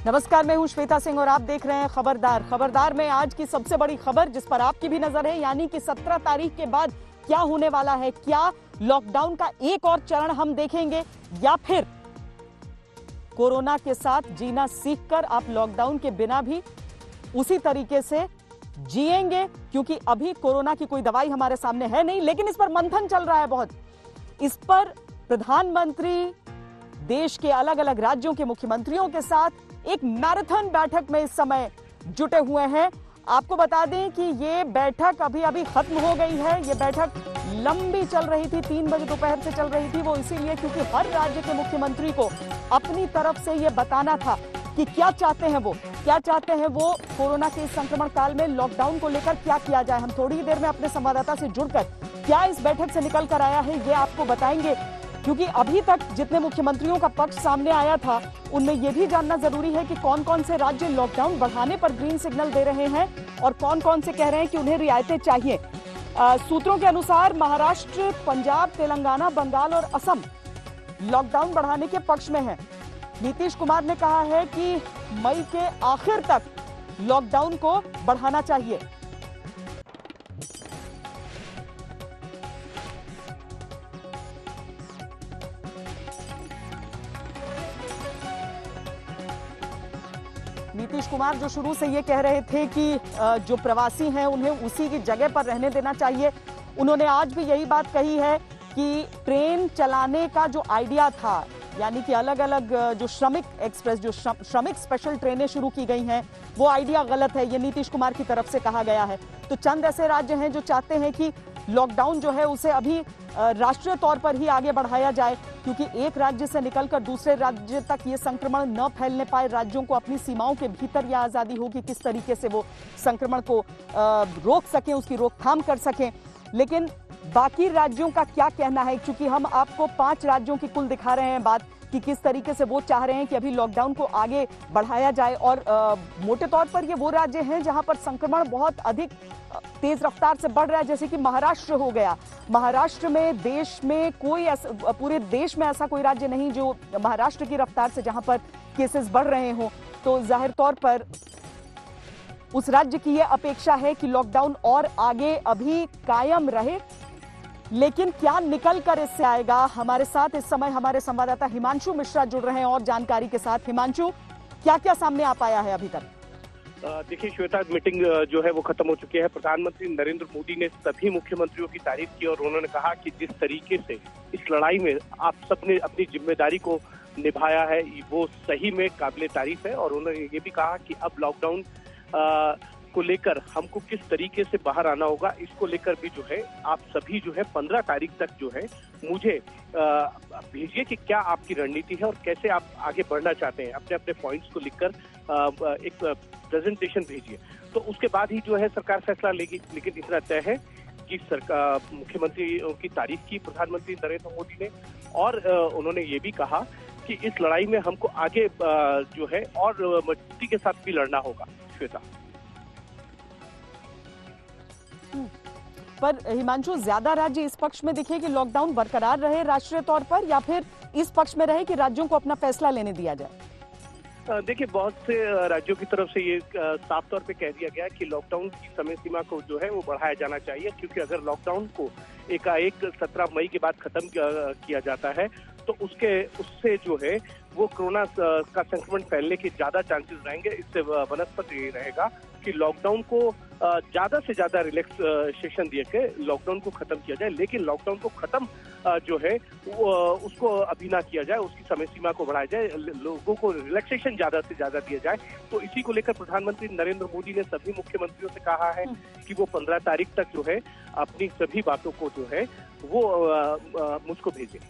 नमस्कार, मैं हूं श्वेता सिंह और आप देख रहे हैं खबरदार। खबरदार में आज की सबसे बड़ी खबर जिस पर आपकी भी नजर है, यानी कि 17 तारीख के बाद क्या होने वाला है। क्या लॉकडाउन का एक और चरण हम देखेंगे या फिर कोरोना के साथ जीना सीखकर आप लॉकडाउन के बिना भी उसी तरीके से जिएंगे? क्योंकि अभी कोरोना की कोई दवाई हमारे सामने है नहीं, लेकिन इस पर मंथन चल रहा है बहुत। इस पर प्रधानमंत्री देश के अलग अलग राज्यों के मुख्यमंत्रियों के साथ एक मैराथन बैठक में इस समय जुटे हुए हैं। आपको बता दें कि ये बैठक अभी अभी खत्म हो गई है। ये बैठक लंबी चल रही थी, 3 बजे दोपहर से चल रही थी। वो इसीलिए क्योंकि हर राज्य के मुख्यमंत्री को अपनी तरफ से ये बताना था कि क्या चाहते हैं वो कोरोना के इस संक्रमण काल में लॉकडाउन को लेकर क्या किया जाए। हम थोड़ी ही देर में अपने संवाददाता से जुड़कर क्या इस बैठक से निकल कर आया है ये आपको बताएंगे, क्योंकि अभी तक जितने मुख्यमंत्रियों का पक्ष सामने आया था उनमें यह भी जानना जरूरी है कि कौन कौन से राज्य लॉकडाउन बढ़ाने पर ग्रीन सिग्नल दे रहे हैं और कौन कौन से कह रहे हैं कि उन्हें रियायतें चाहिए। सूत्रों के अनुसार महाराष्ट्र, पंजाब, तेलंगाना, बंगाल और असम लॉकडाउन बढ़ाने के पक्ष में है। नीतीश कुमार ने कहा है कि मई के आखिर तक लॉकडाउन को बढ़ाना चाहिए। नीतीश कुमार जो शुरू से ये कह रहे थे कि जो प्रवासी हैं उन्हें उसी की जगह पर रहने देना चाहिए, उन्होंने आज भी यही बात कही है कि ट्रेन चलाने का जो आइडिया था, यानी कि अलग अलग जो श्रमिक एक्सप्रेस, जो श्रमिक स्पेशल ट्रेनें शुरू की गई हैं, वो आइडिया गलत है। ये नीतीश कुमार की तरफ से कहा गया है। तो चंद ऐसे राज्य हैं जो चाहते हैं कि लॉकडाउन जो है उसे अभी राष्ट्रीय तौर पर ही आगे बढ़ाया जाए, क्योंकि एक राज्य से निकलकर दूसरे राज्य तक ये संक्रमण न फैलने पाए। राज्यों को अपनी सीमाओं के भीतर यह आज़ादी हो कि किस तरीके से वो संक्रमण को रोक सकें, उसकी रोकथाम कर सकें। लेकिन बाकी राज्यों का क्या कहना है, क्योंकि हम आपको 5 राज्यों की कुल दिखा रहे हैं बात कि किस तरीके से वो चाह रहे हैं कि अभी लॉकडाउन को आगे बढ़ाया जाए। और मोटे तौर पर ये वो राज्य हैं जहां पर संक्रमण बहुत अधिक तेज रफ्तार से बढ़ रहा है, जैसे कि महाराष्ट्र हो गया। महाराष्ट्र में देश में कोई पूरे देश में ऐसा कोई राज्य नहीं जो महाराष्ट्र की रफ्तार से जहां पर केसेस बढ़ रहे हों। तो जाहिर तौर पर उस राज्य की ये अपेक्षा है कि लॉकडाउन और आगे अभी कायम रहे। लेकिन क्या निकल कर इससे आएगा? हमारे साथ इस समय हमारे संवाददाता हिमांशु मिश्रा जुड़ रहे हैं और जानकारी के साथ। हिमांशु, क्या क्या सामने आ पाया है अभी तक? देखिए श्वेता, मीटिंग जो है वो खत्म हो चुकी है। प्रधानमंत्री नरेंद्र मोदी ने सभी मुख्यमंत्रियों की तारीफ की और उन्होंने कहा कि जिस तरीके से इस लड़ाई में आप सबने अपनी जिम्मेदारी को निभाया है वो सही में काबिले तारीफ है। और उन्होंने ये भी कहा कि अब लॉकडाउन को लेकर हमको किस तरीके से बाहर आना होगा, इसको लेकर भी जो है आप सभी जो है 15 तारीख तक जो है मुझे भेजिए कि क्या आपकी रणनीति है और कैसे आप आगे बढ़ना चाहते हैं। अपने अपने पॉइंट्स को लिखकर एक प्रेजेंटेशन भेजिए, तो उसके बाद ही जो है सरकार फैसला लेगी। लेकिन इतना तय है कि सरकार मुख्यमंत्रियों की तारीफ की प्रधानमंत्री नरेंद्र मोदी ने, और उन्होंने ये भी कहा कि इस लड़ाई में हमको आगे जो है और मजबूती के साथ भी लड़ना होगा। श्वेता, पर हिमांशु, ज्यादा राज्य इस पक्ष में दिखे कि लॉकडाउन बरकरार रहे राष्ट्रीय तौर पर, या फिर इस पक्ष में रहे कि राज्यों को अपना फैसला लेने दिया जाए? देखिए, बहुत से राज्यों की तरफ से ये साफ तौर पे कह दिया गया कि लॉकडाउन की समय सीमा को जो है वो बढ़ाया जाना चाहिए, क्योंकि अगर लॉकडाउन को एकाएक 17 मई के बाद खत्म किया जाता है तो उससे जो है वो कोरोना का संक्रमण फैलने के ज्यादा चांसेस रहेंगे। इससे वनस्पत ये रहेगा कि लॉकडाउन को ज्यादा से ज्यादा रिलैक्सेशन दिए के लॉकडाउन को खत्म किया जाए। लेकिन लॉकडाउन को खत्म जो है उसको अभी ना किया जाए, उसकी समय सीमा को बढ़ाया जाए, लोगों को रिलैक्सेशन ज्यादा से ज्यादा दिया जाए। तो इसी को लेकर प्रधानमंत्री नरेंद्र मोदी ने सभी मुख्यमंत्रियों से कहा है कि वो 15 तारीख तक जो है अपनी सभी बातों को जो है वो मुझको भेजे।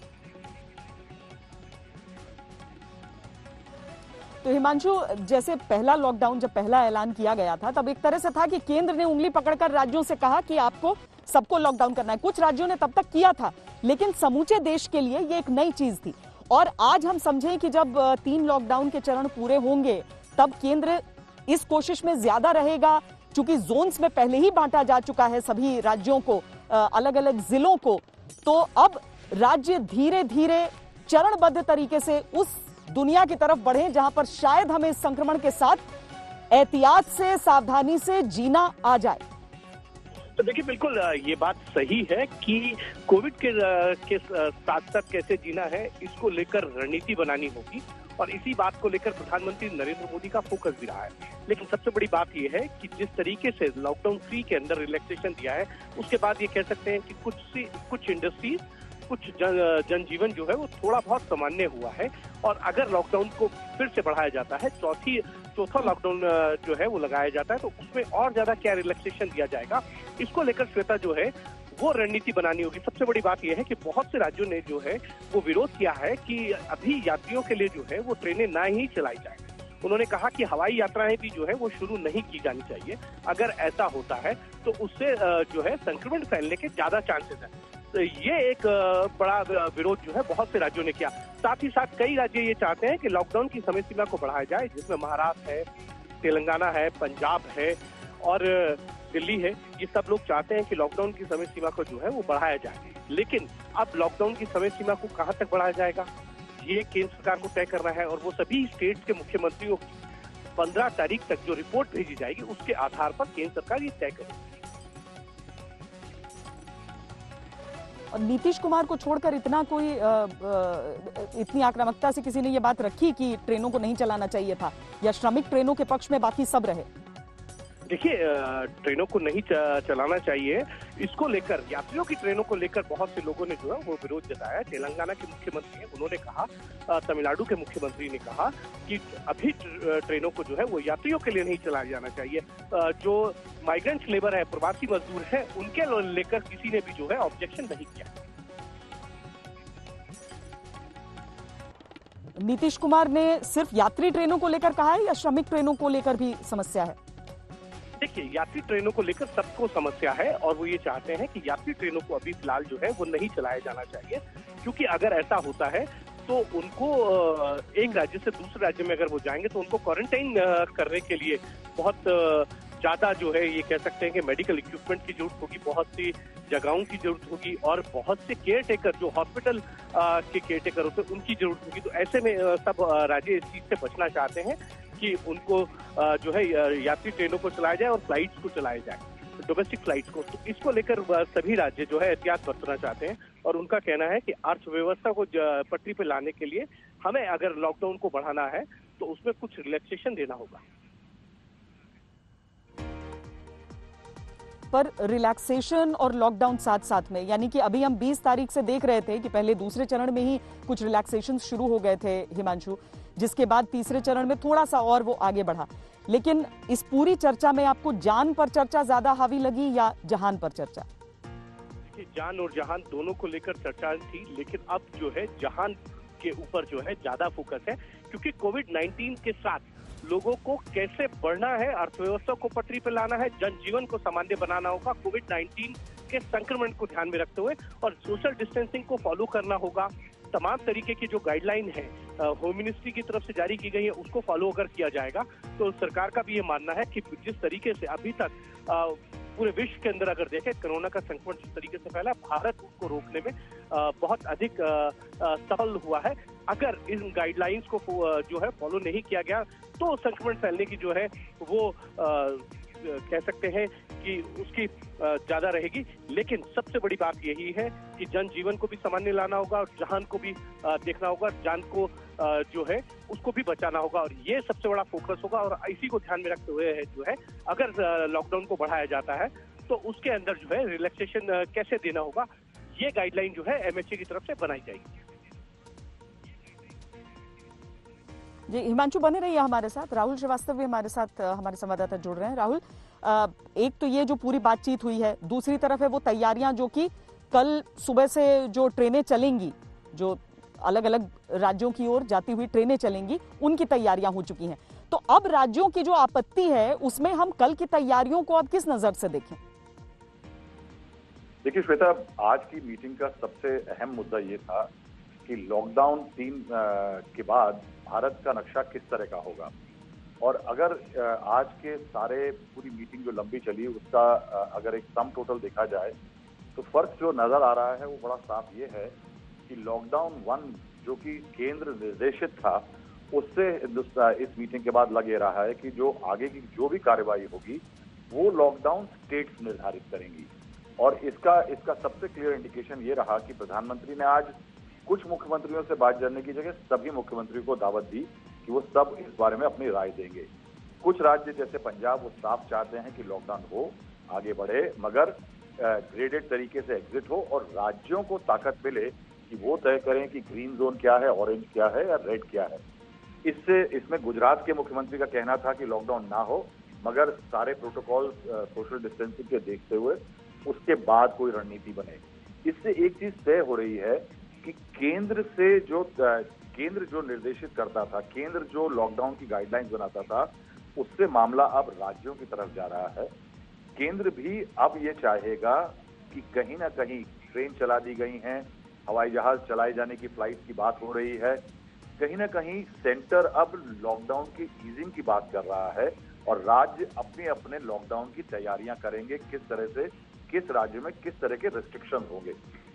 तो हिमांशु, जैसे पहला लॉकडाउन जब पहला ऐलान किया गया था तब एक तरह से था कि केंद्र ने उंगली पकड़कर राज्यों से कहा कि आपको सबको लॉकडाउन करना है। कुछ राज्यों ने तब तक किया था, लेकिन समूचे देश के लिए ये एक नई चीज थी। और आज हम समझें कि जब 3 लॉकडाउन के चरण पूरे होंगे तब केंद्र इस कोशिश में ज्यादा रहेगा, चूंकि जोन्स में पहले ही बांटा जा चुका है सभी राज्यों को, अलग अलग जिलों को। तो अब राज्य धीरे धीरे चरणबद्ध तरीके से उस दुनिया की तरफ बढ़ें जहां पर शायद हमें इस संक्रमण के साथ एहतियात से, सावधानी से जीना आ जाए। तो देखिए, बिल्कुल ये बात सही है कि कोविड के साथ साथ कैसे जीना है, इसको लेकर रणनीति बनानी होगी और इसी बात को लेकर प्रधानमंत्री नरेंद्र मोदी का फोकस भी रहा है। लेकिन सबसे बड़ी बात यह है कि जिस तरीके से लॉकडाउन 3 के अंदर रिलैक्सेशन दिया है, उसके बाद ये कह सकते हैं कि कुछ इंडस्ट्रीज, कुछ जनजीवन जो है वो थोड़ा बहुत सामान्य हुआ है। और अगर लॉकडाउन को फिर से बढ़ाया जाता है, चौथा लॉकडाउन जो है वो लगाया जाता है, तो उसमें और ज्यादा क्या रिलैक्सेशन दिया जाएगा, इसको लेकर श्वेता जो है वो रणनीति बनानी होगी। सबसे बड़ी बात यह है कि बहुत से राज्यों ने जो है वो विरोध किया है कि अभी यात्रियों के लिए जो है वो ट्रेनें ना ही चलाई जाए। उन्होंने कहा कि हवाई यात्राएं भी जो है वो शुरू नहीं की जानी चाहिए। अगर ऐसा होता है तो उससे जो है संक्रमण फैलने के ज्यादा चांसेस हैं। तो ये एक बड़ा विरोध जो है बहुत से राज्यों ने किया। साथ ही साथ कई राज्य ये चाहते हैं कि लॉकडाउन की समय सीमा को बढ़ाया जाए, जिसमें महाराष्ट्र है, तेलंगाना है, पंजाब है और दिल्ली है। ये सब लोग चाहते हैं कि लॉकडाउन की समय सीमा को जो है वो बढ़ाया जाए। लेकिन अब लॉकडाउन की समय सीमा को कहां तक बढ़ाया जाएगा, ये केंद्र सरकार को तय करना है और वो सभी स्टेट्स के मुख्यमंत्रियों की 15 तारीख तक जो रिपोर्ट भेजी जाएगी उसके आधार पर केंद्र सरकार ये तय करेगी। और नीतीश कुमार को छोड़कर इतनी आक्रामकता से किसी ने ये बात रखी कि ट्रेनों को नहीं चलाना चाहिए था, या श्रमिक ट्रेनों के पक्ष में बाकी सब रहे? देखिए, ट्रेनों को नहीं चलाना चाहिए, इसको लेकर, यात्रियों की ट्रेनों को लेकर बहुत से लोगों ने जो है वो विरोध जताया। तेलंगाना के मुख्यमंत्री हैं, उन्होंने कहा, तमिलनाडु के मुख्यमंत्री ने कहा कि अभी ट्रेनों को जो है वो यात्रियों के लिए नहीं चलाया जाना चाहिए। जो माइग्रेंट लेबर है, प्रवासी मजदूर है, उनके लेकर किसी ने भी जो है ऑब्जेक्शन नहीं किया। नीतीश कुमार ने सिर्फ यात्री ट्रेनों को लेकर कहा है या श्रमिक ट्रेनों को लेकर भी समस्या है? देखिए, यात्री ट्रेनों को लेकर सबको समस्या है और वो ये चाहते हैं कि यात्री ट्रेनों को अभी फिलहाल जो है वो नहीं चलाया जाना चाहिए, क्योंकि अगर ऐसा होता है तो उनको एक राज्य से दूसरे राज्य में अगर वो जाएंगे तो उनको क्वारंटाइन करने के लिए बहुत ज्यादा जो है ये कह सकते हैं कि मेडिकल इक्विपमेंट की जरूरत होगी, बहुत सी जगहों की जरूरत होगी और बहुत से केयर टेकर, जो हॉस्पिटल के केयर टेकर होते हैं, उनकी जरूरत होगी। तो ऐसे में सब राज्य इस चीज से बचना चाहते हैं कि उनको जो है यात्री ट्रेनों को चलाया जाए और फ्लाइट्स को चलाया जाए, डोमेस्टिक फ्लाइट्स को। तो इसको लेकर सभी राज्य जो है एहतियात बरतना चाहते हैं और उनका कहना है कि अर्थव्यवस्था को पटरी पर लाने के लिए हमें अगर लॉकडाउन को बढ़ाना है तो उसमें कुछ रिलैक्सेशन देना होगा। पर रिलैक्सेशन और लॉकडाउन साथ साथ में, यानी कि अभी हम 20 तारीख से देख रहे थे कि पहले दूसरे चरण में ही कुछ रिलैक्सेशन शुरू हो गए थे हिमांशु, जिसके बाद तीसरे चरण में थोड़ा सा और वो आगे बढ़ा। लेकिन इस पूरी चर्चा में आपको जान पर चर्चा ज्यादा हावी लगी या जहान पर चर्चा? जान और जहान दोनों को लेकर चर्चा थी, लेकिन अब जो है जहान के ऊपर जो है ज्यादा फोकस है, क्योंकि कोविड-19 के साथ लोगों को कैसे बढ़ना है, अर्थव्यवस्था को पटरी पर लाना है, जनजीवन को सामान्य बनाना होगा कोविड-19 के संक्रमण को ध्यान में रखते हुए, और सोशल डिस्टेंसिंग को फॉलो करना होगा। तमाम तरीके की जो गाइडलाइन है होम मिनिस्ट्री की तरफ से जारी की गई है उसको फॉलो अगर किया जाएगा तो सरकार का भी ये मानना है कि जिस तरीके से अभी तक पूरे विश्व के अंदर अगर देखें कोरोना का संक्रमण जिस तरीके से फैला, भारत उसको रोकने में बहुत अधिक सफल हुआ है। अगर इन गाइडलाइंस को जो है फॉलो नहीं किया गया तो संक्रमण फैलने की जो है वो कह सकते हैं कि उसकी ज्यादा रहेगी। लेकिन सबसे बड़ी बात यही है कि जनजीवन को भी सामान्य लाना होगा और जहान को भी देखना होगा, जान को जो है उसको भी बचाना होगा, और ये सबसे बड़ा फोकस होगा। और इसी को ध्यान में रखते हुए जो है अगर लॉकडाउन को बढ़ाया जाता है तो उसके अंदर जो है रिलैक्सेशन कैसे देना होगा, ये गाइडलाइन जो है MHA की तरफ से बनाई जाएगी। जी हिमांशु, बने रहिए हमारे साथ। राहुल श्रीवास्तव भी हमारे साथ, हमारे संवाददाता जुड़ रहे हैं। राहुल, एक तो ये जो पूरी बातचीत हुई है, दूसरी तरफ है वो तैयारियां जो कि कल सुबह से जो ट्रेनें चलेंगी, जो अलग अलग राज्यों की ओर जाती हुई ट्रेनें चलेंगी, उनकी तैयारियां हो चुकी हैं। तो अब राज्यों की जो आपत्ति है उसमें हम कल की तैयारियों को अब किस नजर से देखें? देखिए श्वेता, आज की मीटिंग का सबसे अहम मुद्दा ये था कि लॉकडाउन 3 के बाद भारत का नक्शा किस तरह का होगा। और अगर आज के सारे पूरी मीटिंग जो लंबी चली उसका अगर एक सम टोटल देखा जाए तो फर्क जो नजर आ रहा है वो बड़ा साफ ये है कि लॉकडाउन 1 जो कि केंद्र निर्देशित था उससे इस मीटिंग के बाद लग ये रहा है कि जो आगे की जो भी कार्रवाई होगी वो लॉकडाउन स्टेट्स निर्धारित करेंगी। और इसका सबसे क्लियर इंडिकेशन ये रहा कि प्रधानमंत्री ने आज कुछ मुख्यमंत्रियों से बात करने की जगह सभी मुख्यमंत्रियों को दावत दी कि वो सब इस बारे में अपनी राय देंगे। कुछ राज्य जैसे पंजाब वो साफ चाहते हैं कि लॉकडाउन हो, आगे बढ़े, मगर ग्रेडेड तरीके से एग्जिट हो और राज्यों को ताकत मिले कि वो तय करें कि ग्रीन जोन क्या है, ऑरेंज क्या है या रेड क्या है। इसमें गुजरात के मुख्यमंत्री का कहना था कि लॉकडाउन ना हो, मगर सारे प्रोटोकॉल सोशल डिस्टेंसिंग के देखते हुए उसके बाद कोई रणनीति बने। इससे एक चीज तय हो रही है कि केंद्र जो निर्देशित करता था, केंद्र जो लॉकडाउन की गाइडलाइंस बनाता था, उससे मामला अब राज्यों की तरफ जा रहा है। केंद्र भी अब ये चाहेगा कि कहीं ना कहीं ट्रेन चला दी गई हैं, हवाई जहाज चलाए जाने की फ्लाइट की बात हो रही है, कहीं ना कहीं सेंटर अब लॉकडाउन की ईजिंग की बात कर रहा है और राज्य अपने अपने लॉकडाउन की तैयारियां करेंगे, किस तरह से किस राज्य में किस तरह के रेस्ट्रिक्शन होंगे।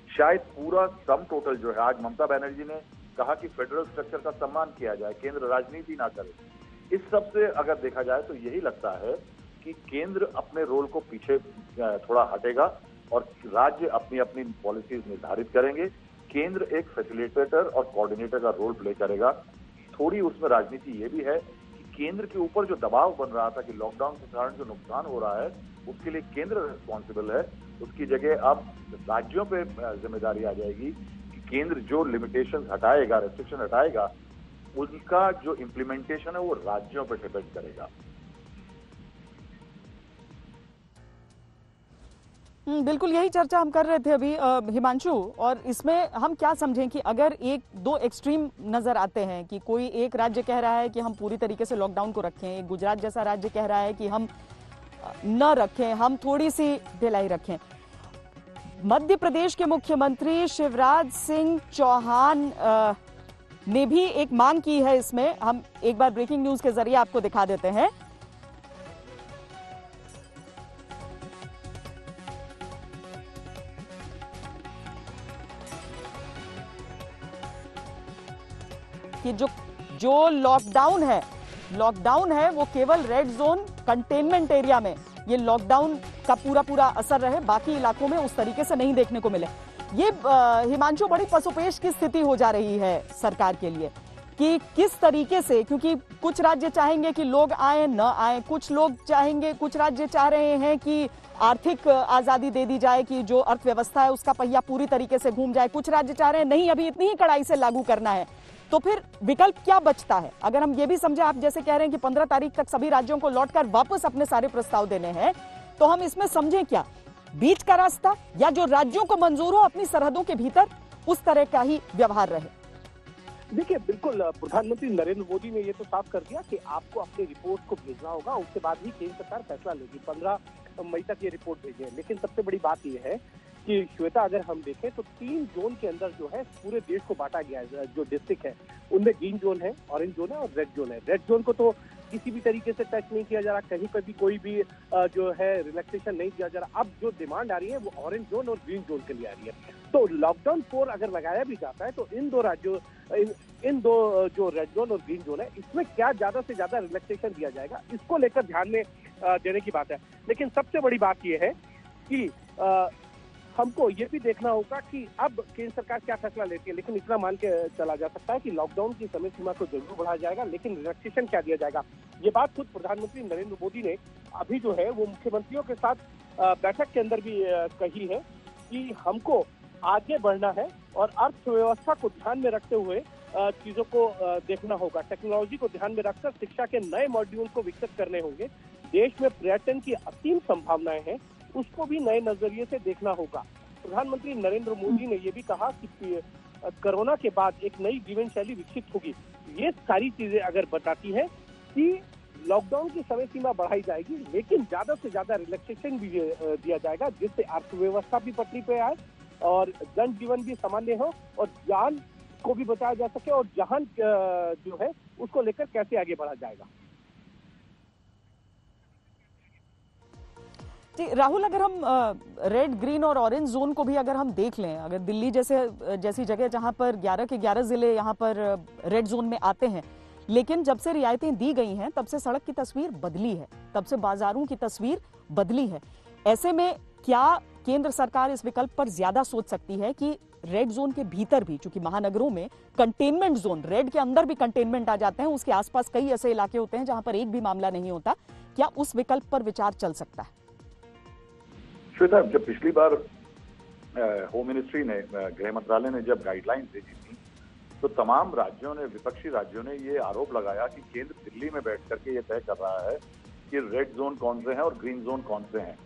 शायद पूरा सम टोटल जो है, आज ममता बनर्जी ने कहा कि फेडरल स्ट्रक्चर का सम्मान किया जाए, केंद्र राजनीति ना करे। इस सब से अगर देखा जाए तो यही लगता है कि केंद्र अपने रोल को पीछे थोड़ा हटेगा और राज्य अपनी अपनी पॉलिसीज निर्धारित करेंगे। केंद्र एक फैसिलिटेटर और कोऑर्डिनेटर का रोल प्ले करेगा। थोड़ी उसमें राजनीति ये भी है कि केंद्र के ऊपर जो दबाव बन रहा था कि लॉकडाउन के कारण जो नुकसान हो रहा है उसके लिए केंद्र रिस्पॉन्सिबल है, उसकी जगह अब राज्यों पे जिम्मेदारी आ जाएगी कि केंद्र जो लिमिटेशन हटाएगा, रेस्ट्रिक्शन हटाएगा, उनका जो इम्प्लीमेंटेशन है वो राज्यों पर डिपेंड करेगा। बिल्कुल यही चर्चा हम कर रहे थे अभी हिमांशु, और इसमें हम क्या समझें कि अगर एक दो एक्सट्रीम नजर आते हैं कि कोई एक राज्य कह रहा है कि हम पूरी तरीके से लॉकडाउन को रखें, एक गुजरात जैसा राज्य कह रहा है कि हम न रखें, हम थोड़ी सी ढिलाई रखें। मध्य प्रदेश के मुख्यमंत्री शिवराज सिंह चौहान ने भी एक मांग की है। इसमें हम एक बार ब्रेकिंग न्यूज के जरिए आपको दिखा देते हैं। कि जो लॉकडाउन है वो केवल रेड जोन कंटेनमेंट एरिया में ये लॉकडाउन का पूरा असर रहे, बाकी इलाकों में उस तरीके से नहीं देखने को मिले। ये हिमांशु बड़ी पसोपेश की स्थिति हो जा रही है सरकार के लिए कि किस तरीके से, क्योंकि कुछ राज्य चाहेंगे कि लोग आए न आए, कुछ राज्य चाह रहे हैं कि आर्थिक आजादी दे दी जाए कि जो अर्थव्यवस्था है उसका पहिया पूरी तरीके से घूम जाए, कुछ राज्य चाह रहे हैं नहीं अभी इतनी ही कड़ाई से लागू करना है। तो फिर विकल्प क्या बचता है? अगर हम ये भी समझे, आप जैसे कह रहे हैं कि 15 तारीख तक सभी राज्यों को लौटकर वापस अपने सारे प्रस्ताव देने हैं, तो हम इसमें समझें क्या बीच का रास्ता, या जो राज्यों को मंजूर हो अपनी सरहदों के भीतर उस तरह का ही व्यवहार रहे? देखिए, बिल्कुल प्रधानमंत्री नरेंद्र मोदी ने ये तो साफ कर दिया कि आपको अपनी रिपोर्ट को भेजना होगा, उसके बाद ही केंद्र सरकार फैसला लेगी। 15 मई तक ये रिपोर्ट भेजे। लेकिन सबसे बड़ी बात यह है कि श्वेता, अगर हम देखें तो 3 जोन के अंदर जो है पूरे देश को बांटा गया है। जो डिस्ट्रिक्ट है उनमें ग्रीन जोन है, ऑरेंज जोन है और रेड जोन है। रेड जोन को तो किसी भी तरीके से टच नहीं किया जा रहा, कहीं पर भी कोई भी जो है रिलैक्सेशन नहीं दिया जा रहा। अब जो डिमांड आ रही है वो ऑरेंज जोन और ग्रीन जोन के लिए आ रही है। तो लॉकडाउन 4 अगर लगाया भी जाता है तो इन दो जो रेड जोन और ग्रीन जोन है इसमें क्या ज्यादा से ज्यादा रिलैक्सेशन दिया जाएगा, इसको लेकर ध्यान में देने की बात है। लेकिन सबसे बड़ी बात यह है कि हमको ये भी देखना होगा कि अब केंद्र सरकार क्या फैसला लेती है। लेकिन इतना मान के चला जा सकता है कि लॉकडाउन की समय सीमा को जरूर बढ़ाया जाएगा, लेकिन रिलैक्सेशन क्या दिया जाएगा, ये बात खुद प्रधानमंत्री नरेंद्र मोदी ने अभी जो है वो मुख्यमंत्रियों के साथ बैठक के अंदर भी कही है कि हमको आगे बढ़ना है और अर्थव्यवस्था को ध्यान में रखते हुए चीजों को देखना होगा। टेक्नोलॉजी को ध्यान में रखकर शिक्षा के नए मॉड्यूल को विकसित करने होंगे। देश में पर्यटन की असीम संभावनाएं हैं, उसको भी नए नजरिए से देखना होगा। प्रधानमंत्री नरेंद्र मोदी ने यह भी कहा कि कोरोना के बाद एक नई जीवन शैली विकसित होगी। ये सारी चीजें अगर बताती है कि लॉकडाउन की समय सीमा बढ़ाई जाएगी, लेकिन ज्यादा से ज्यादा रिलैक्सेशन भी दिया जाएगा, जिससे अर्थव्यवस्था भी पटरी पे आए और जनजीवन भी सामान्य हो और जान को भी बचाया जा सके और जहां जो है उसको लेकर कैसे आगे बढ़ा जाएगा। जी राहुल, अगर हम रेड, ग्रीन और ऑरेंज जोन को भी अगर हम देख लें, अगर दिल्ली जैसी जगह जहां पर 11 के 11 जिले यहां पर रेड जोन में आते हैं, लेकिन जब से रियायतें दी गई हैं तब से सड़क की तस्वीर बदली है, तब से बाजारों की तस्वीर बदली है। ऐसे में क्या केंद्र सरकार इस विकल्प पर ज्यादा सोच सकती है कि रेड जोन के भीतर भी, चूंकि महानगरों में कंटेनमेंट जोन, रेड के अंदर भी कंटेनमेंट आ जाते हैं, उसके आसपास कई ऐसे इलाके होते हैं जहां पर एक भी मामला नहीं होता, क्या उस विकल्प पर विचार चल सकता है? श्वेता, जब पिछली बार होम मिनिस्ट्री ने, गृह मंत्रालय ने जब गाइडलाइंस भेजी थी, तो तमाम राज्यों ने, विपक्षी राज्यों ने ये आरोप लगाया कि केंद्र दिल्ली में बैठ करके ये तय कर रहा है कि रेड जोन कौन से हैं और ग्रीन जोन कौन से हैं।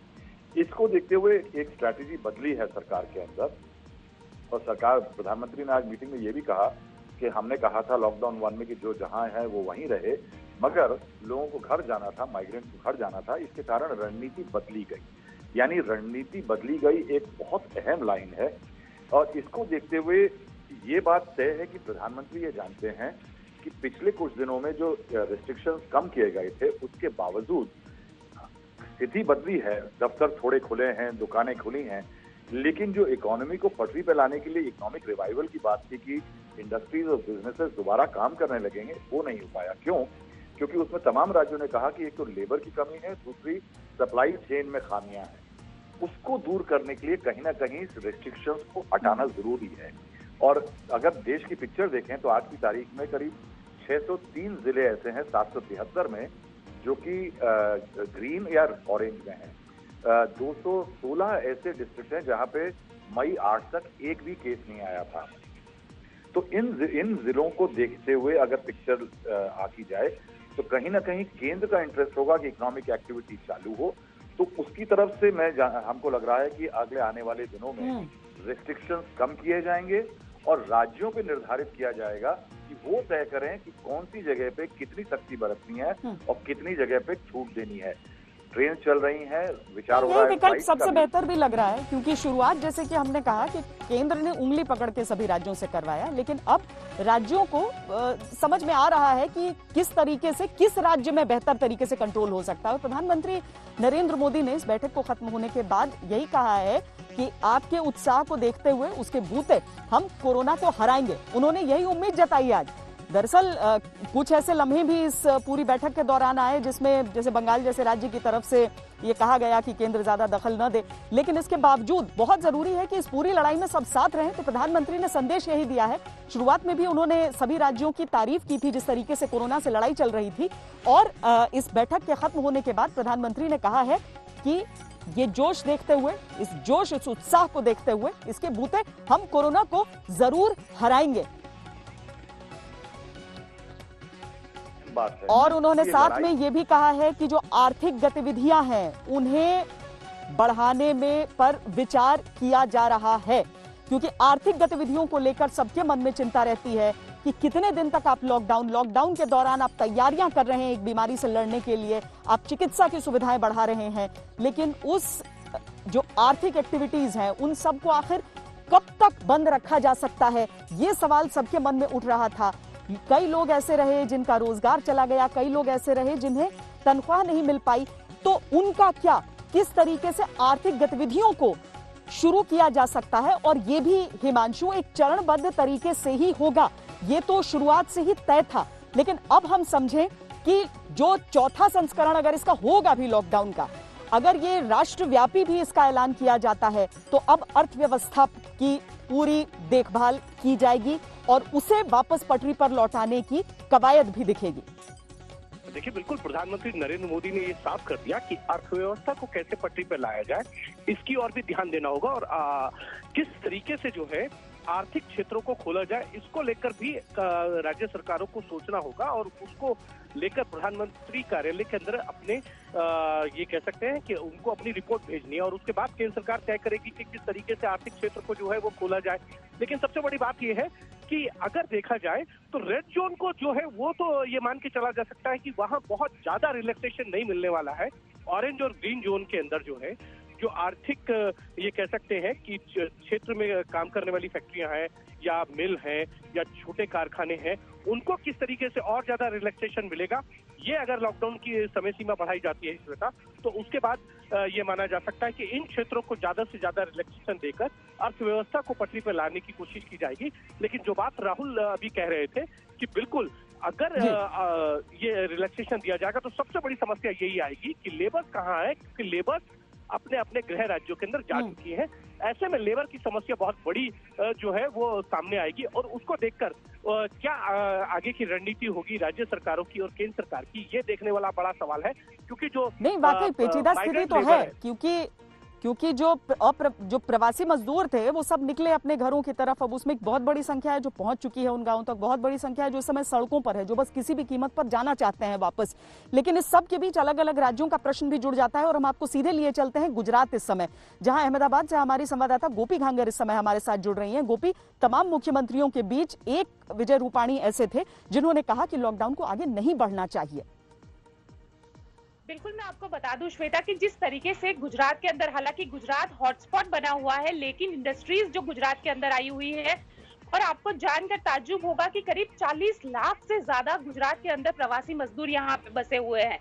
इसको देखते हुए एक स्ट्रैटेजी बदली है सरकार के अंदर, और सरकार, प्रधानमंत्री ने आज मीटिंग में ये भी कहा कि हमने कहा था लॉकडाउन 1 में कि जो जहां है वो वहीं रहे, मगर लोगों को घर जाना था, माइग्रेंट को घर जाना था, इसके कारण रणनीति बदली गई। यानी रणनीति बदली गई एक बहुत अहम लाइन है, और इसको देखते हुए ये बात तय है कि प्रधानमंत्री ये जानते हैं कि पिछले कुछ दिनों में जो रिस्ट्रिक्शंस कम किए गए थे, उसके बावजूद स्थिति बदली है। दफ्तर थोड़े खुले हैं, दुकानें खुली हैं, लेकिन जो इकोनॉमी को पटरी पे लाने के लिए इकोनॉमिक रिवाइवल की बात थी कि इंडस्ट्रीज और बिजनेसेस दोबारा काम करने लगेंगे, वो नहीं हो पाया। क्यों? क्योंकि उसमें तमाम राज्यों ने कहा कि एक तो लेबर की कमी है, दूसरी सप्लाई चेन में खामियां हैं। उसको दूर करने के लिए कहीं ना कहीं रिस्ट्रिक्शंस को हटाना जरूरी है। और अगर देश की पिक्चर देखें तो आज की तारीख में करीब 603 जिले ऐसे हैं 773 में जो कि ग्रीन या ऑरेंज में हैं। 216 ऐसे डिस्ट्रिक्ट हैं जहां पे मई 8 तक एक भी केस नहीं आया था। तो इन जिलों को देखते हुए अगर पिक्चर आकी जाए तो कहीं ना कहीं केंद्र का इंटरेस्ट होगा कि इकोनॉमिक एक्टिविटी चालू हो। तो उसकी तरफ से हमको लग रहा है कि अगले आने वाले दिनों में रिस्ट्रिक्शंस कम किए जाएंगे और राज्यों पे निर्धारित किया जाएगा कि वो तय करें कि कौन सी जगह पे कितनी सख्ती बरतनी है और कितनी जगह पे छूट देनी है। ट्रेन चल रही है, विचार हो रहा है। विकल्प सबसे बेहतर भी लग रहा है, क्योंकि शुरुआत जैसे कि हमने कहा कि केंद्र ने उंगली पकड़ के सभी राज्यों से करवाया, लेकिन अब राज्यों को समझ में आ रहा है कि किस तरीके से, किस राज्य में बेहतर तरीके से कंट्रोल हो सकता है। प्रधानमंत्री नरेंद्र मोदी ने इस बैठक को खत्म होने के बाद यही कहा है कि आपके उत्साह को देखते हुए, उसके बूते हम कोरोना को हराएंगे। उन्होंने यही उम्मीद जताई आज। दरअसल कुछ ऐसे लम्हे भी इस पूरी बैठक के दौरान आए जिसमें जैसे बंगाल जैसे राज्य की तरफ से ये कहा गया कि केंद्र ज्यादा दखल न दे, लेकिन इसके बावजूद बहुत जरूरी है कि इस पूरी लड़ाई में सब साथ रहें। तो प्रधानमंत्री ने संदेश यही दिया है। शुरुआत में भी उन्होंने सभी राज्यों की तारीफ की थी जिस तरीके से कोरोना से लड़ाई चल रही थी, और इस बैठक के खत्म होने के बाद प्रधानमंत्री ने कहा है कि ये जोश देखते हुए, इस जोश, इस उत्साह को देखते हुए, इसके बूते हम कोरोना को जरूर हराएंगे। और उन्होंने साथ में ये भी कहा है कि जो आर्थिक गतिविधियां हैं उन्हें बढ़ाने में पर विचार किया जा रहा है, क्योंकि आर्थिक गतिविधियों को लेकर सबके मन में चिंता रहती है कि कितने दिन तक आप लॉकडाउन के दौरान आप तैयारियां कर रहे हैं एक बीमारी से लड़ने के लिए, आप चिकित्सा की सुविधाएं बढ़ा रहे हैं, लेकिन उस जो आर्थिक एक्टिविटीज हैं उन सबको आखिर कब तक बंद रखा जा सकता है, ये सवाल सबके मन में उठ रहा था। कई लोग ऐसे रहे जिनका रोजगार चला गया, कई लोग ऐसे रहे जिन्हें तनख्वाह नहीं मिल पाई, तो उनका क्या, किस तरीके से आर्थिक गतिविधियों को शुरू किया जा सकता है। और ये भी हिमांशु एक चरणबद्ध तरीके से ही होगा, ये तो शुरुआत से ही तय था, लेकिन अब हम समझें कि जो चौथा संस्करण अगर इसका होगा भी लॉकडाउन का, अगर ये राष्ट्रव्यापी भी इसका ऐलान किया जाता है, तो अब अर्थव्यवस्था की पूरी देखभाल की जाएगी और उसे वापस पटरी पर लौटाने की कवायद भी दिखेगी। देखिए, बिल्कुल प्रधानमंत्री नरेंद्र मोदी ने ये साफ कर दिया कि अर्थव्यवस्था को कैसे पटरी पर लाया जाए, इसकी ओर भी ध्यान देना होगा, और किस तरीके से जो है आर्थिक क्षेत्रों को खोला जाए, इसको लेकर भी राज्य सरकारों को सोचना होगा, और उसको लेकर प्रधानमंत्री कार्यालय के अंदर अपने ये कह सकते हैं कि उनको अपनी रिपोर्ट भेजनी है, और उसके बाद केंद्र सरकार तय करेगी कि किस तरीके से आर्थिक क्षेत्र को जो है वो खोला जाए। लेकिन सबसे बड़ी बात ये है कि अगर देखा जाए तो रेड जोन को जो है वो तो ये मान के चला जा सकता है कि वहां बहुत ज्यादा रिलैक्सेशन नहीं मिलने वाला है। ऑरेंज और ग्रीन जोन के अंदर जो है, जो आर्थिक ये कह सकते हैं कि क्षेत्र में काम करने वाली फैक्ट्रियां हैं या मिल हैं या छोटे कारखाने हैं, उनको किस तरीके से और ज्यादा रिलैक्सेशन मिलेगा, ये अगर लॉकडाउन की समय सीमा बढ़ाई जाती है श्वेता, तो उसके बाद ये माना जा सकता है कि इन क्षेत्रों को ज्यादा से ज्यादा रिलैक्सेशन देकर अर्थव्यवस्था को पटरी पर लाने की कोशिश की जाएगी। लेकिन जो बात राहुल अभी कह रहे थे कि बिल्कुल अगर ये रिलैक्सेशन दिया जाएगा तो सबसे बड़ी समस्या यही आएगी कि लेबर कहाँ है, क्योंकि लेबर अपने अपने गृह राज्यों के अंदर जा चुकी है। ऐसे में लेबर की समस्या बहुत बड़ी जो है वो सामने आएगी और उसको देखकर क्या आगे की रणनीति होगी राज्य सरकारों की और केंद्र सरकार की, ये देखने वाला बड़ा सवाल है। क्योंकि जो नहीं, वाकई पेचीदा स्थिति तो है, क्योंकि जो प्रवासी मजदूर थे वो सब निकले अपने घरों की तरफ। अब उसमें एक बहुत बड़ी संख्या है जो पहुंच चुकी है उन गांवों तक, बहुत बड़ी संख्या है जो इस समय सड़कों पर है, जो बस किसी भी कीमत पर जाना चाहते हैं वापस। लेकिन इस सब के बीच अलग अलग राज्यों का प्रश्न भी जुड़ जाता है और हम आपको सीधे लिए चलते हैं गुजरात इस समय, जहां अहमदाबाद से हमारी संवाददाता गोपी घांगर इस समय हमारे साथ जुड़ रही है। गोपी, तमाम मुख्यमंत्रियों के बीच एक विजय रूपाणी ऐसे थे जिन्होंने कहा कि लॉकडाउन को आगे नहीं बढ़ना चाहिए। बिल्कुल, मैं आपको बता दूं श्वेता कि जिस तरीके से गुजरात के अंदर, हालांकि गुजरात हॉटस्पॉट बना हुआ है, लेकिन इंडस्ट्रीज जो गुजरात के अंदर आई हुई है, और आपको जानकर ताज्जुब होगा कि करीब 40 लाख से ज्यादा गुजरात के अंदर प्रवासी मजदूर यहाँ पे बसे हुए हैं।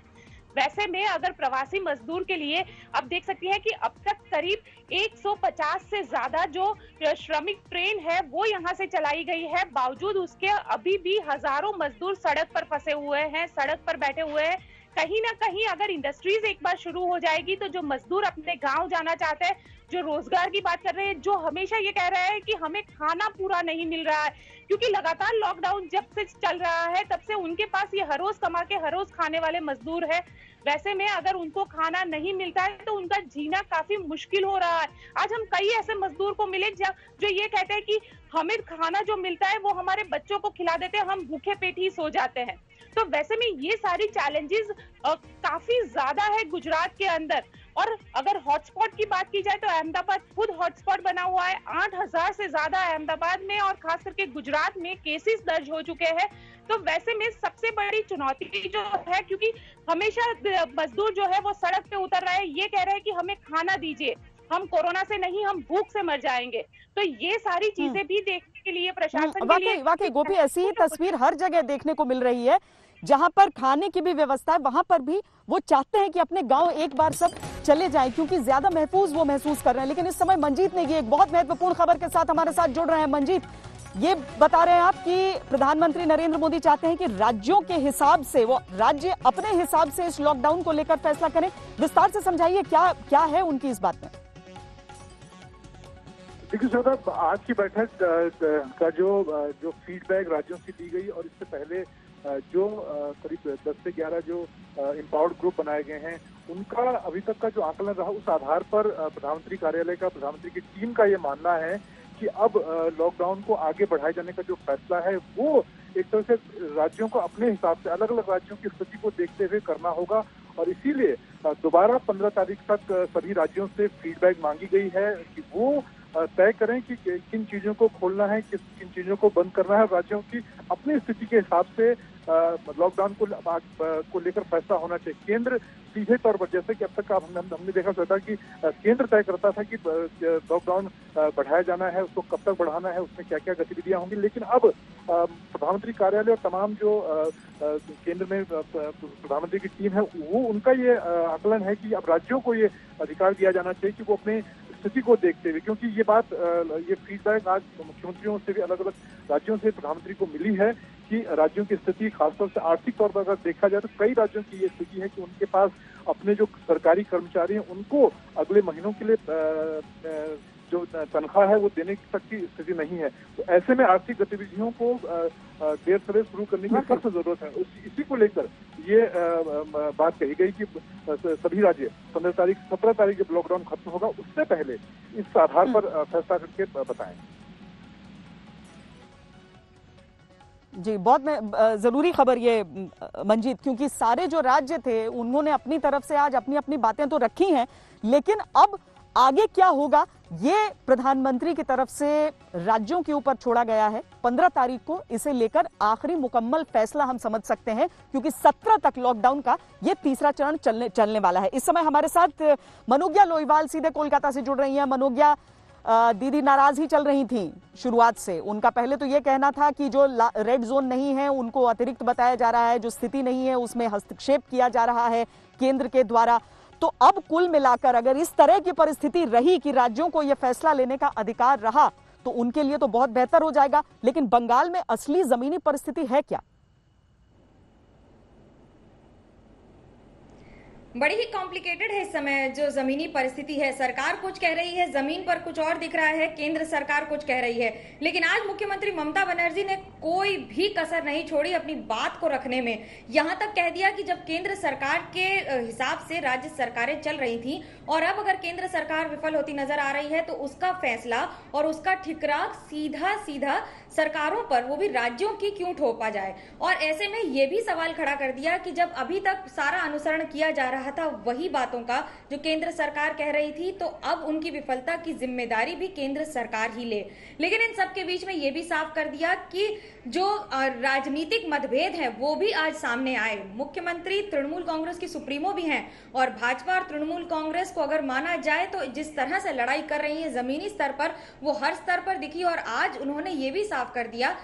वैसे में अगर प्रवासी मजदूर के लिए आप देख सकती हैं कि अब तक करीब 150 से ज्यादा जो श्रमिक ट्रेन है वो यहाँ से चलाई गई है। बावजूद उसके अभी भी हजारों मजदूर सड़क पर फंसे हुए हैं, सड़क पर बैठे हुए हैं। कहीं ना कहीं अगर इंडस्ट्रीज एक बार शुरू हो जाएगी तो जो मजदूर अपने गांव जाना चाहते हैं, जो रोजगार की बात कर रहे हैं, जो हमेशा ये कह रहे हैं कि हमें खाना पूरा नहीं मिल रहा है, क्योंकि लगातार लॉकडाउन जब से चल रहा है तब से उनके पास ये हर रोज कमा के हर रोज खाने वाले मजदूर है। वैसे में अगर उनको खाना नहीं मिलता है तो उनका जीना काफी मुश्किल हो रहा है। आज हम कई ऐसे मजदूर को मिले जो ये कहते हैं कि हमें खाना जो मिलता है वो हमारे बच्चों को खिला देते हैं, हम भूखे पेट ही सो जाते हैं। तो वैसे में ये सारी चैलेंजेस काफी ज्यादा है गुजरात के अंदर। और अगर हॉटस्पॉट की बात की जाए तो अहमदाबाद खुद हॉटस्पॉट बना हुआ है। 8000 से ज्यादा अहमदाबाद में और खास करके गुजरात में केसेस दर्ज हो चुके हैं। तो वैसे में सबसे बड़ी चुनौती जो है, क्योंकि हमेशा मजदूर जो है वो सड़क पे उतर रहे हैं, ये कह रहे हैं कि हमें खाना दीजिए, हम कोरोना से नहीं, हम भूख से मर जाएंगे। तो ये सारी चीजें भी देखने के लिए प्रशासन के लिए वाकई गोपी ऐसी ही तस्वीर हर जगह देखने को मिल रही है। जहां पर खाने की भी व्यवस्था है वहां पर भी वो चाहते हैं कि अपने गांव एक बार सब चले जाएं, क्योंकि ज्यादा महफूज वो महसूस कर रहे हैं। लेकिन इस समय मंजीत नेगी एक बहुत महत्वपूर्ण खबर के साथ हमारे साथ जुड़ रहे हैं। मंजीत, ये बता रहे हैं आप कि प्रधानमंत्री नरेंद्र मोदी चाहते हैं कि राज्यों के हिसाब से, वो राज्य अपने हिसाब से इस लॉकडाउन को लेकर फैसला करें। विस्तार से समझाइए क्या है उनकी इस बात में। देखिए श्वेता, आज की बैठक का जो फीडबैक राज्यों से दी गई और इससे पहले जो करीब 10 से 11 जो एम्पावर्ड ग्रुप बनाए गए हैं, उनका अभी तक का जो आकलन रहा, उस आधार पर प्रधानमंत्री कार्यालय का, प्रधानमंत्री की टीम का ये मानना है कि अब लॉकडाउन को आगे बढ़ाए जाने का जो फैसला है वो एक तरह से राज्यों को अपने हिसाब से, अलग अलग राज्यों की स्थिति को देखते हुए करना होगा। और इसीलिए दोबारा 15 तारीख तक सभी राज्यों से फीडबैक मांगी गई है कि वो तय करें कि किन चीजों को खोलना है, किन चीजों को बंद करना है। राज्यों की अपनी स्थिति के हिसाब से लॉकडाउन को लेकर फैसला होना चाहिए। केंद्र सीधे तौर पर, जैसे कि अब तक हमने देखा था कि केंद्र तय करता था कि लॉकडाउन बढ़ाया जाना है, उसको कब तक बढ़ाना है, उसमें क्या क्या गतिविधियां होंगी। लेकिन अब प्रधानमंत्री कार्यालय और तमाम जो केंद्र में प्रधानमंत्री की टीम है, वो उनका ये आकलन है कि अब राज्यों को ये अधिकार दिया जाना चाहिए कि वो अपने स्थिति को देखते हुए, क्योंकि ये बात, ये फीडबैक आज मुख्यमंत्रियों से भी, अलग अलग राज्यों से प्रधानमंत्री को मिली है कि राज्यों की स्थिति, खासतौर से आर्थिक तौर पर अगर देखा जाए तो कई राज्यों की ये स्थिति है कि उनके पास अपने जो सरकारी कर्मचारी हैं उनको अगले महीनों के लिए जो तनख्वाह है वो देने तक की स्थिति नहीं है। तो ऐसे में आर्थिक गतिविधियों को देर से शुरू करने की सख्त जरूरत है। इसी को लेकर ये बात कही गई कि सभी राज्य 15 तारीख 17 तारीख जब लॉकडाउन खत्म होगा उससे पहले इस आधार पर फैसला करके बताएं। जी, बहुत जरूरी खबर ये मंजीत, क्योंकि सारे जो राज्य थे उन्होंने अपनी तरफ से आज अपनी अपनी बातें तो रखी हैं, लेकिन अब आगे क्या होगा ये प्रधानमंत्री की तरफ से राज्यों के ऊपर छोड़ा गया है। 15 तारीख को इसे लेकर आखिरी मुकम्मल फैसला हम समझ सकते हैं, क्योंकि 17 तक लॉकडाउन का ये तीसरा चरण चलने वाला है। इस समय हमारे साथ मनोज्ञा लोईवाल सीधे कोलकाता से जुड़ रही हैं। मनोज्ञा, दीदी नाराज ही चल रही थी शुरुआत से। उनका पहले तो ये कहना था कि जो रेड जोन नहीं है उनको अतिरिक्त बताया जा रहा है, जो स्थिति नहीं है उसमें हस्तक्षेप किया जा रहा है केंद्र के द्वारा। तो अब कुल मिलाकर अगर इस तरह की परिस्थिति रही कि राज्यों को यह फैसला लेने का अधिकार रहा तो उनके लिए तो बहुत बेहतर हो जाएगा। लेकिन बंगाल में असली जमीनी परिस्थिति है क्या? बड़ी ही कॉम्प्लिकेटेड है इस समय जो जमीनी परिस्थिति है। सरकार कुछ कह रही है, जमीन पर कुछ और दिख रहा है, केंद्र सरकार कुछ कह रही है। लेकिन आज मुख्यमंत्री ममता बनर्जी ने कोई भी कसर नहीं छोड़ी अपनी बात को रखने में। यहां तक कह दिया कि जब केंद्र सरकार के हिसाब से राज्य सरकारें चल रही थी और अब अगर केंद्र सरकार विफल होती नजर आ रही है तो उसका फैसला और उसका ठिकरा सीधा सीधा सरकारों पर, वो भी राज्यों की, क्यों थोपा जाए। और ऐसे में ये भी सवाल खड़ा कर दिया कि जब अभी तक सारा अनुसरण किया जा रहा था वही बातों का जो केंद्र सरकार कह रही थी, तो अब उनकी विफलता की जिम्मेदारी भी केंद्र सरकार ही ले। लेकिन इन सब के बीच में ये भी साफ कर दिया कि जो राजनीतिक मतभेद है वो भी आज सामने आए। मुख्यमंत्री तृणमूल कांग्रेस की सुप्रीमो भी हैं और भाजपा और तृणमूल कांग्रेस को अगर माना जाए तो जिस तरह से लड़ाई कर रही है जमीनी स्तर पर, वो हर स्तर पर दिखी। और आज उन्होंने ये भी साफ कर दिया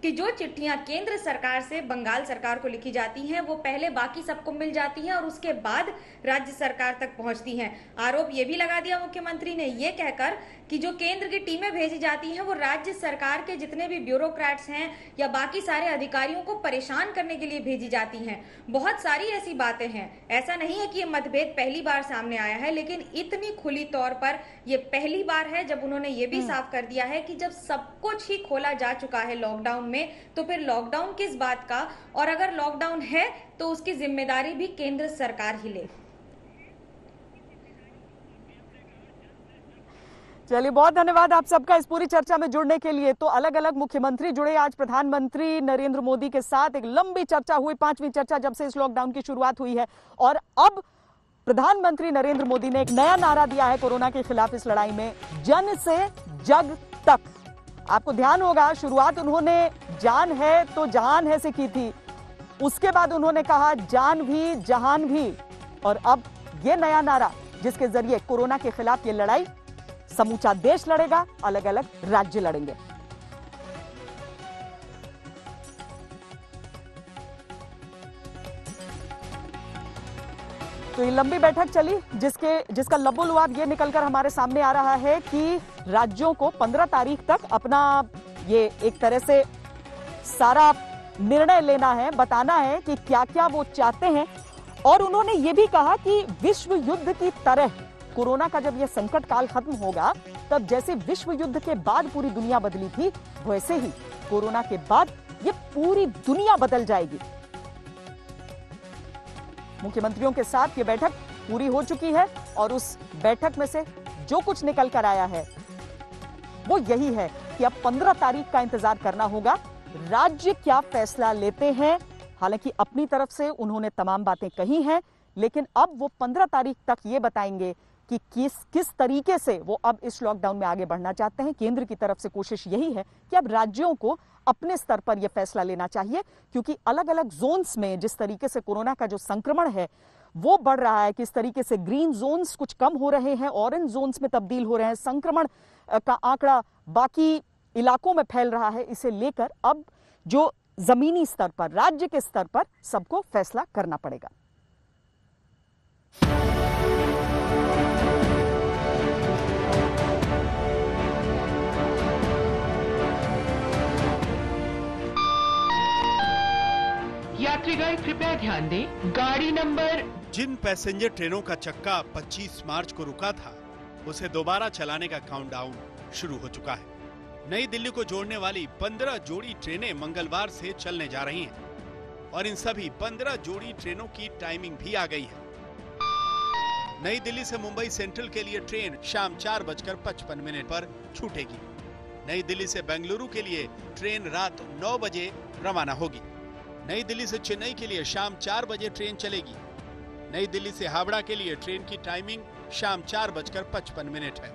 कि जो चिट्ठियां केंद्र सरकार से बंगाल सरकार को लिखी जाती हैं वो पहले बाकी सबको मिल जाती हैं और उसके बाद राज्य सरकार तक पहुंचती हैं। आरोप ये भी लगा दिया मुख्यमंत्री ने ये कहकर कि जो केंद्र की टीमें भेजी जाती हैं वो राज्य सरकार के जितने भी ब्यूरोक्रेट्स हैं या बाकी सारे अधिकारियों को परेशान करने के लिए भेजी जाती हैं। बहुत सारी ऐसी बातें हैं। ऐसा नहीं है कि ये मतभेद पहली बार सामने आया है, लेकिन इतनी खुली तौर पर ये पहली बार है जब उन्होंने ये भी साफ कर दिया है कि जब सब कुछ ही खोला जा चुका है लॉकडाउन में, तो फिर लॉकडाउन किस बात का, और अगर लॉकडाउन है तो उसकी जिम्मेदारी भी केंद्र सरकार ही ले। चलिए, बहुत धन्यवाद आप सबका इस पूरी चर्चा में जुड़ने के लिए। तो अलग अलग मुख्यमंत्री जुड़े, आज प्रधानमंत्री नरेंद्र मोदी के साथ एक लंबी चर्चा हुई, 5वीं चर्चा जब से इस लॉकडाउन की शुरुआत हुई है। और अब प्रधानमंत्री नरेंद्र मोदी ने एक नया नारा दिया है कोरोना के खिलाफ इस लड़ाई में, जन से जग तक। आपको ध्यान होगा शुरुआत उन्होंने जान है तो जहान है से की थी, उसके बाद उन्होंने कहा जान भी जहान भी, और अब ये नया नारा जिसके जरिए कोरोना के खिलाफ ये लड़ाई समूचा देश लड़ेगा, अलग अलग राज्य लड़ेंगे। तो ये लंबी बैठक चली जिसका लबोलुआब ये निकलकर हमारे सामने आ रहा है कि राज्यों को 15 तारीख तक अपना ये एक तरह से सारा निर्णय लेना है, बताना है कि क्या क्या वो चाहते हैं। और उन्होंने ये भी कहा कि विश्व युद्ध की तरह कोरोना का जब ये संकट काल खत्म होगा, तब जैसे विश्व युद्ध के बाद पूरी दुनिया बदली थी, वैसे ही कोरोना के बाद ये पूरी दुनिया बदल जाएगी। मुख्यमंत्रियों के साथ ये बैठक पूरी हो चुकी है और उस बैठक में से जो कुछ निकल कर आया है वो यही है कि अब 15 तारीख का इंतजार करना होगा, राज्य क्या फैसला लेते हैं। हालांकि अपनी तरफ से उन्होंने तमाम बातें कही हैं, लेकिन अब वो 15 तारीख तक ये बताएंगे कि किस तरीके से वो अब इस लॉकडाउन में आगे बढ़ना चाहते हैं। केंद्र की तरफ से कोशिश यही है कि अब राज्यों को अपने स्तर पर यह फैसला लेना चाहिए, क्योंकि अलग अलग जोन्स में जिस तरीके से कोरोना का जो संक्रमण है वो बढ़ रहा है, किस तरीके से ग्रीन जोन्स कुछ कम हो रहे हैं, ऑरेंज जोन्स में तब्दील हो रहे हैं, संक्रमण का आंकड़ा बाकी इलाकों में फैल रहा है, इसे लेकर अब जो जमीनी स्तर पर, राज्य के स्तर पर सबको फैसला करना पड़ेगा। यात्रीगण कृपया ध्यान दें, गाड़ी नंबर। जिन पैसेंजर ट्रेनों का चक्का 25 मार्च को रुका था, उसे दोबारा चलाने का काउंटडाउन शुरू हो चुका है। नई दिल्ली को जोड़ने वाली 15 जोड़ी ट्रेनें मंगलवार से चलने जा रही हैं और इन सभी 15 जोड़ी ट्रेनों की टाइमिंग भी आ गई है। नई दिल्ली से मुंबई सेंट्रल के लिए ट्रेन शाम 4:55 पर छूटेगी। नई दिल्ली से बेंगलुरु के लिए ट्रेन रात 9 बजे रवाना होगी। नई दिल्ली से चेन्नई के लिए शाम 4 बजे ट्रेन चलेगी। नई दिल्ली से हावड़ा के लिए ट्रेन की टाइमिंग शाम 4:55 है।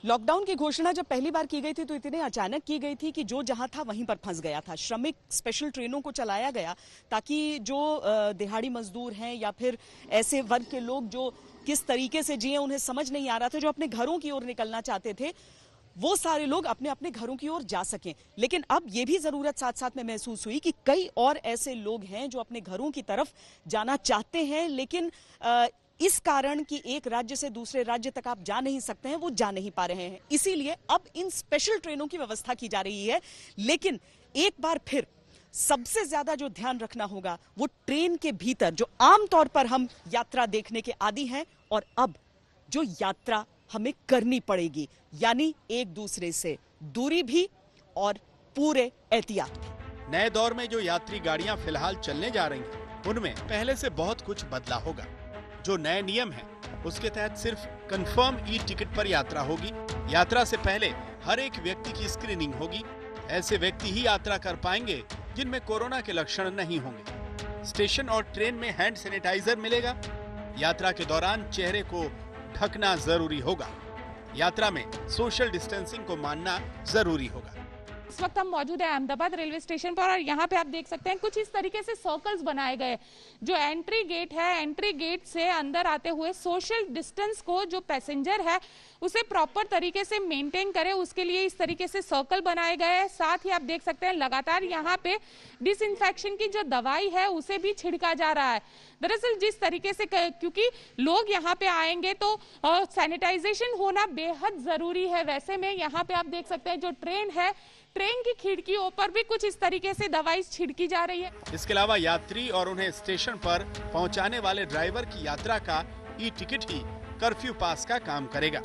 लॉकडाउन की घोषणा जब पहली बार की गई थी तो इतने अचानक की गई थी कि जो जहां था वहीं पर फंस गया था। श्रमिक स्पेशल ट्रेनों को चलाया गया ताकि जो दिहाड़ी मजदूर हैं या फिर ऐसे वर्ग के लोग जो किस तरीके से जिए उन्हें समझ नहीं आ रहा था, जो अपने घरों की ओर निकलना चाहते थे, वो सारे लोग अपने अपने घरों की ओर जा सकें। लेकिन अब ये भी जरूरत साथ साथ में महसूस हुई कि कई और ऐसे लोग हैं जो अपने घरों की तरफ जाना चाहते हैं, लेकिन इस कारण कि एक राज्य से दूसरे राज्य तक आप जा नहीं सकते हैं, वो जा नहीं पा रहे हैं। इसीलिए अब इन स्पेशल ट्रेनों की व्यवस्था की जा रही है। लेकिन एक बार फिर सबसे ज्यादा जो ध्यान रखना होगा वो ट्रेन के भीतर, जो आमतौर पर हम यात्रा देखने के आदी हैं, और अब जो यात्रा हमें करनी पड़ेगी, यानी एक दूसरे से दूरी भी और पूरे एहतियात भी। नए दौर में जो यात्री गाड़ियां फिलहाल चलने जा रही हैं, उनमें पहले से बहुत कुछ बदला होगा। जो नए नियम हैं, उसके तहत सिर्फ कंफर्म ई टिकट पर यात्रा होगी। यात्रा से पहले हर एक व्यक्ति की स्क्रीनिंग होगी। ऐसे व्यक्ति ही यात्रा कर पाएंगे जिनमें कोरोना के लक्षण नहीं होंगे। स्टेशन और ट्रेन में हैंड सैनिटाइजर मिलेगा। यात्रा के दौरान चेहरे को ढकना जरूरी होगा। यात्रा में सोशल डिस्टेंसिंग को मानना जरूरी होगा। इस वक्त हम मौजूद है अहमदाबाद रेलवे स्टेशन पर और यहाँ पे आप देख सकते हैं कुछ इस तरीके से सर्कल्स बनाए गए। जो एंट्री गेट है, एंट्री गेट से अंदर आते हुए सोशल डिस्टेंस को जो पैसेंजर है उसे प्रॉपर तरीके से मेंटेन करे, उसके लिए इस तरीके से सर्कल बनाए गए हैं। साथ ही आप देख सकते हैं लगातार यहाँ पे डिसइंफेक्शन की जो दवाई है उसे भी छिड़का जा रहा है। दरअसल जिस तरीके से, क्योंकि लोग यहाँ पे आएंगे तो सैनिटाइजेशन होना बेहद जरूरी है। वैसे में यहाँ पे आप देख सकते हैं जो ट्रेन है, ट्रेन की खिड़कियों पर भी कुछ इस तरीके से दवाई छिड़की जा रही है। इसके अलावा यात्री और उन्हें स्टेशन पर पहुंचाने वाले ड्राइवर की यात्रा का ई टिकट ही कर्फ्यू पास का काम करेगा।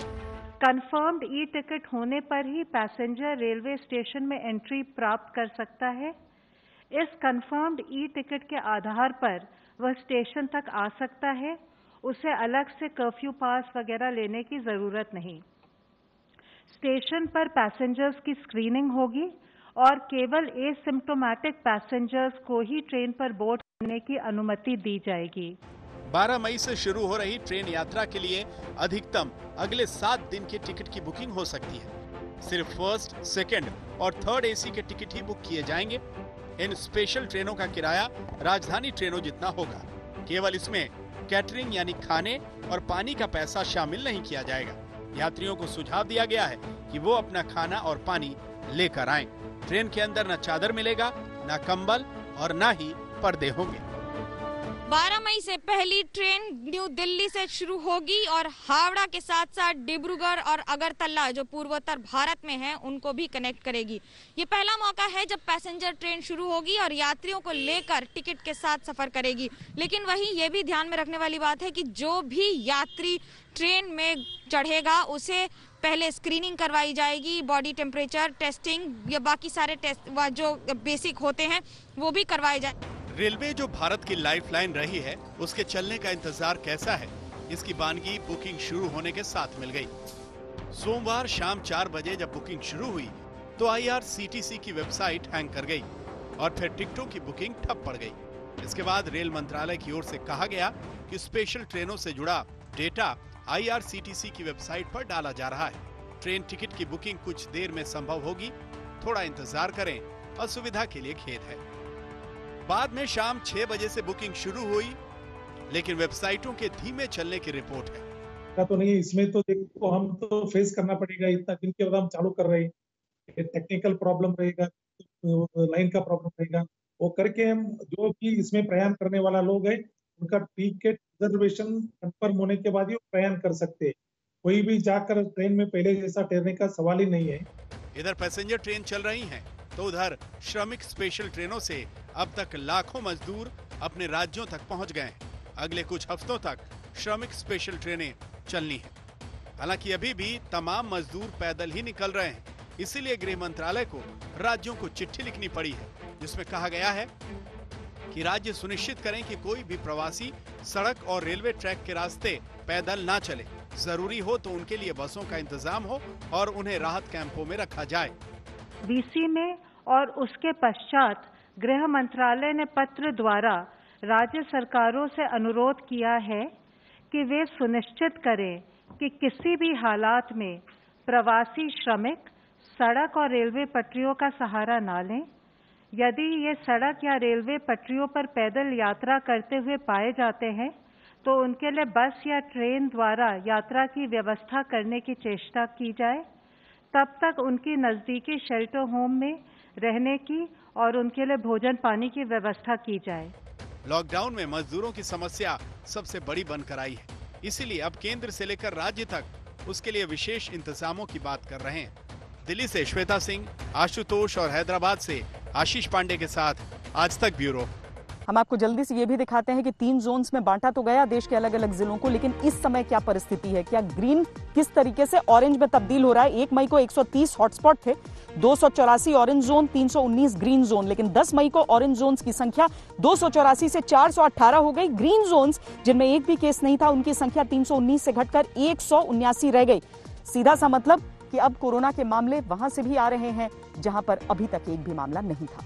कंफर्म्ड ई टिकट होने पर ही पैसेंजर रेलवे स्टेशन में एंट्री प्राप्त कर सकता है। इस कंफर्म्ड ई टिकट के आधार पर वह स्टेशन तक आ सकता है। उसे अलग से कर्फ्यू पास वगैरह लेने की जरूरत नहीं। स्टेशन पर पैसेंजर्स की स्क्रीनिंग होगी और केवल एसिम्प्टोमेटिक पैसेंजर्स को ही ट्रेन पर बोर्ड करने की अनुमति दी जाएगी। 12 मई से शुरू हो रही ट्रेन यात्रा के लिए अधिकतम अगले 7 दिन के टिकट की बुकिंग हो सकती है। सिर्फ फर्स्ट, सेकंड और थर्ड एसी के टिकट ही बुक किए जाएंगे। इन स्पेशल ट्रेनों का किराया राजधानी ट्रेनों जितना होगा। केवल इसमें कैटरिंग यानी खाने और पानी का पैसा शामिल नहीं किया जाएगा। यात्रियों को सुझाव दिया गया है कि वो अपना खाना और पानी लेकर आएं। ट्रेन के अंदर न चादर मिलेगा, न कंबल और न ही पर्दे होंगे। 12 मई से पहली ट्रेन न्यू दिल्ली से शुरू होगी और हावड़ा के साथ साथ डिब्रूगढ़ और अगरतला जो पूर्वोत्तर भारत में है उनको भी कनेक्ट करेगी। ये पहला मौका है जब पैसेंजर ट्रेन शुरू होगी और यात्रियों को लेकर टिकट के साथ सफर करेगी। लेकिन वहीं ये भी ध्यान में रखने वाली बात है कि जो भी यात्री ट्रेन में चढ़ेगा उसे पहले स्क्रीनिंग करवाई जाएगी, बॉडी टेम्परेचर टेस्टिंग या बाकी सारे टेस्ट जो बेसिक होते हैं वो भी करवाए जाए। रेलवे जो भारत की लाइफलाइन रही है, उसके चलने का इंतजार कैसा है, इसकी बानगी बुकिंग शुरू होने के साथ मिल गई। सोमवार शाम 4 बजे जब बुकिंग शुरू हुई तो IRCTC की वेबसाइट हैंग कर गई और फिर टिकटों की बुकिंग ठप पड़ गई। इसके बाद रेल मंत्रालय की ओर से कहा गया कि स्पेशल ट्रेनों से जुड़ा डेटा IRCTC की वेबसाइट पर डाला जा रहा है। ट्रेन टिकट की बुकिंग कुछ देर में संभव होगी, थोड़ा इंतजार करें, असुविधा के लिए खेद है। बाद में शाम 6 बजे से बुकिंग शुरू हुई, लेकिन वेबसाइटों के धीमे चलने की रिपोर्ट है। तो नहीं, इसमें तो देखो हम तो फेस करना पड़ेगा। इतना दिन के बाद हम चालू कर रहे हैं, टेक्निकल प्रॉब्लम रहेगा, लाइन का प्रॉब्लम रहेगा, वो करके हम जो भी इसमें प्रयाण करने वाला लोग है उनका टिकट रिजर्वेशन कंफर्म होने के बाद ही प्रयाण कर सकते हैं। कोई भी जाकर ट्रेन में पहले जैसा ठहरने का सवाल ही नहीं है। इधर पैसेंजर ट्रेन चल रही हैं, तो उधर श्रमिक स्पेशल ट्रेनों से अब तक लाखों मजदूर अपने राज्यों तक पहुंच गए हैं। अगले कुछ हफ्तों तक श्रमिक स्पेशल ट्रेनें चलनी हैं। हालांकि अभी भी तमाम मजदूर पैदल ही निकल रहे हैं, इसीलिए गृह मंत्रालय को राज्यों को चिट्ठी लिखनी पड़ी है, जिसमें कहा गया है कि राज्य सुनिश्चित करें कि कोई भी प्रवासी सड़क और रेलवे ट्रैक के रास्ते पैदल ना चले। जरूरी हो तो उनके लिए बसों का इंतजाम हो और उन्हें राहत कैंपों में रखा जाए। वीसी में और उसके पश्चात गृह मंत्रालय ने पत्र द्वारा राज्य सरकारों से अनुरोध किया है कि वे सुनिश्चित करें कि किसी भी हालात में प्रवासी श्रमिक सड़क और रेलवे पटरियों का सहारा न लें। यदि ये सड़क या रेलवे पटरियों पर पैदल यात्रा करते हुए पाए जाते हैं तो उनके लिए बस या ट्रेन द्वारा यात्रा की व्यवस्था करने की चेष्टा की जाए। तब तक उनकी नजदीकी शेल्टर होम में रहने की और उनके लिए भोजन पानी की व्यवस्था की जाए। लॉकडाउन में मजदूरों की समस्या सबसे बड़ी बनकर आई है, इसीलिए अब केंद्र से लेकर राज्य तक उसके लिए विशेष इंतजामों की बात कर रहे हैं। दिल्ली से श्वेता सिंह, आशुतोष और हैदराबाद से आशीष पांडे के साथ आज तक ब्यूरो। हम आपको जल्दी से ये भी दिखाते हैं कि 3 जोन्स में बांटा तो गया देश के अलग अलग जिलों को, लेकिन इस समय क्या परिस्थिति है, क्या ग्रीन किस तरीके से ऑरेंज में तब्दील हो रहा है। 1 मई को 130 हॉटस्पॉट थे, 284 ऑरेंज जोन, 319 ग्रीन जोन, लेकिन 10 मई को ऑरेंज जोन्स की संख्या 284 से 418 हो गई। ग्रीन जोन्स जिनमें एक भी केस नहीं था, उनकी संख्या 319 से घटकर 179 रह गई। सीधा सा मतलब कि अब कोरोना के मामले वहां से भी आ रहे हैं जहां पर अभी तक एक भी मामला नहीं था।